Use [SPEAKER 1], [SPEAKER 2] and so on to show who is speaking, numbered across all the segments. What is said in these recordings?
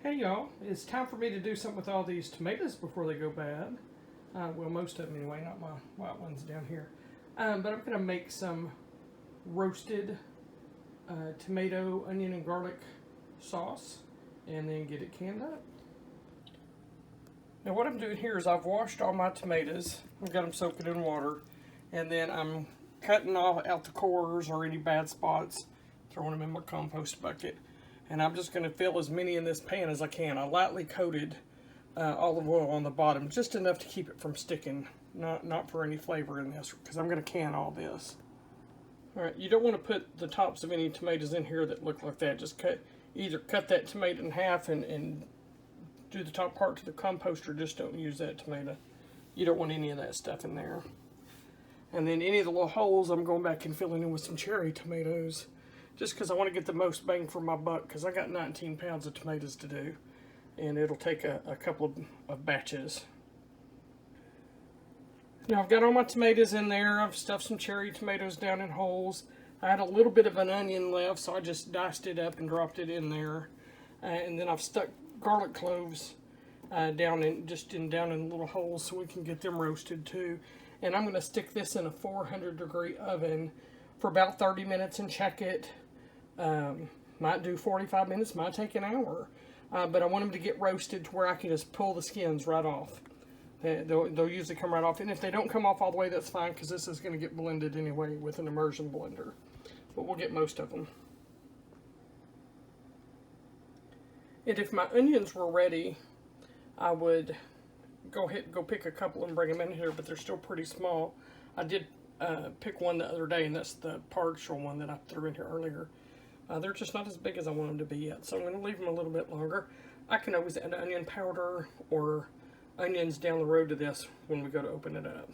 [SPEAKER 1] Hey y'all, it's time for me to do something with all these tomatoes before they go bad. Well, most of them anyway, not my white ones down here. But I'm going to make some roasted tomato, onion, and garlic sauce and then get it canned up. Now what I'm doing here is I've washed all my tomatoes. I've got them soaking in water. And then I'm cutting out the cores or any bad spots, throwing them in my compost bucket. And I'm just going to fill as many in this pan as I can. I lightly coated olive oil on the bottom, just enough to keep it from sticking, not for any flavor in this, because I'm going to can all this. All right, you don't want to put the tops of any tomatoes in here that look like that. Just either cut that tomato in half and do the top part to the compost, or just don't use that tomato. You don't want any of that stuff in there. And then any of the little holes, I'm going back and filling in with some cherry tomatoes, just because I want to get the most bang for my buck, because I got 19 pounds of tomatoes to do, and it'll take a couple of batches. Now I've got all my tomatoes in there. I've stuffed some cherry tomatoes down in holes. I had a little bit of an onion left, so I just diced it up and dropped it in there. And then I've stuck garlic cloves down in little holes so we can get them roasted too. And I'm going to stick this in a 400-degree oven for about 30 minutes and check it. Might do 45 minutes, might take an hour. But I want them to get roasted to where I can just pull the skins right off. They'll usually come right off. And if they don't come off all the way, that's fine, because this is going to get blended anyway with an immersion blender. But we'll get most of them. And if my onions were ready, I would go pick a couple and bring them in here, but they're still pretty small. I did pick one the other day, and that's the partial one that I threw in here earlier. They're just not as big as I want them to be yet, so I'm going to leave them a little bit longer. I can always add onion powder or onions down the road to this when we go to open it up.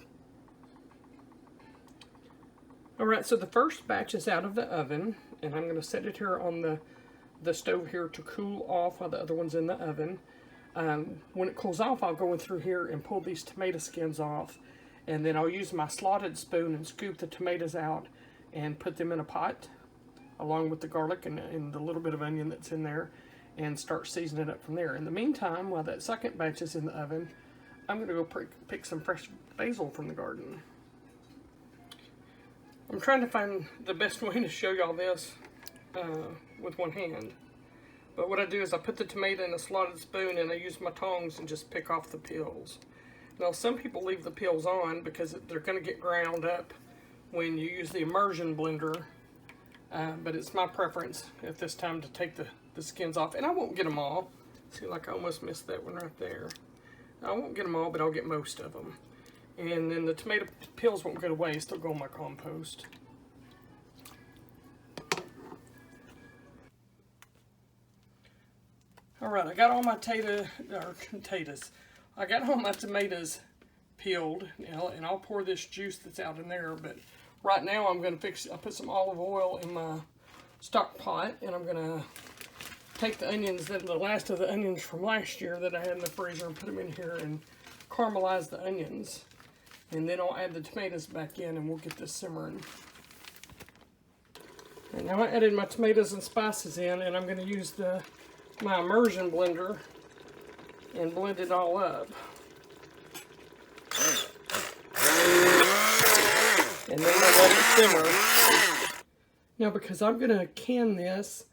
[SPEAKER 1] Alright, so the first batch is out of the oven, and I'm going to set it here on the stove here to cool off while the other one's in the oven. When it cools off, I'll go in through here and pull these tomato skins off, and then I'll use my slotted spoon and scoop the tomatoes out and put them in a pot along with the garlic and the little bit of onion that's in there, and start seasoning it up from there. In the meantime, while that second batch is in the oven, I'm going to go pick some fresh basil from the garden. I'm trying to find the best way to show y'all this with one hand. But what I do is I put the tomato in a slotted spoon and I use my tongs and just pick off the peels. Now some people leave the peels on because they're going to get ground up when you use the immersion blender. But it's my preference at this time to take the skins off. And I won't get them all. See, like I almost missed that one right there. I won't get them all, but I'll get most of them. And then the tomato peels won't go to waste. They'll go in my compost. Alright, I got all my tomatoes peeled, and I'll pour this juice that's out in there, but right now I'm going to I'll put some olive oil in my stock pot, and I'm going to take the onions, the last of the onions from last year that I had in the freezer, and put them in here and caramelize the onions. And then I'll add the tomatoes back in and we'll get this simmering. And now I added my tomatoes and spices in, and I'm going to use my immersion blender and blend it all up. And then I'll let it simmer. Now because I'm going to can this,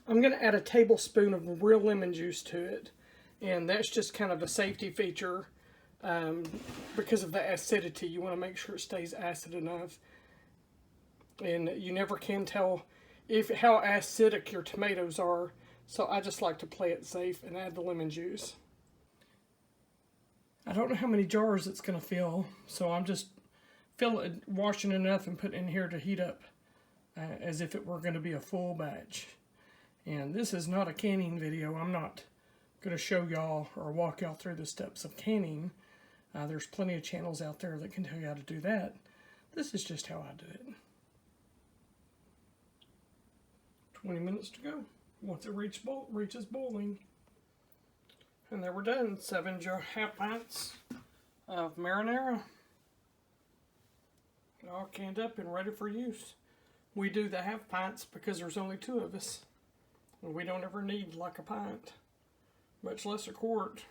[SPEAKER 1] I'm going to add a tablespoon of real lemon juice to it. And that's just kind of a safety feature because of the acidity. You want to make sure it stays acid enough. And you never can tell how acidic your tomatoes are. So I just like to play it safe and add the lemon juice. I don't know how many jars it's going to fill, so I'm just washing enough and putting in here to heat up as if it were going to be a full batch. And this is not a canning video. I'm not going to show y'all or walk y'all through the steps of canning. There's plenty of channels out there that can tell you how to do that. This is just how I do it. 20 minutes to go. Once it reaches boiling. And there we're done. 7 half pints of marinara. All canned up and ready for use. We do the half pints because there's only 2 of us. And we don't ever need like a pint. much less a quart.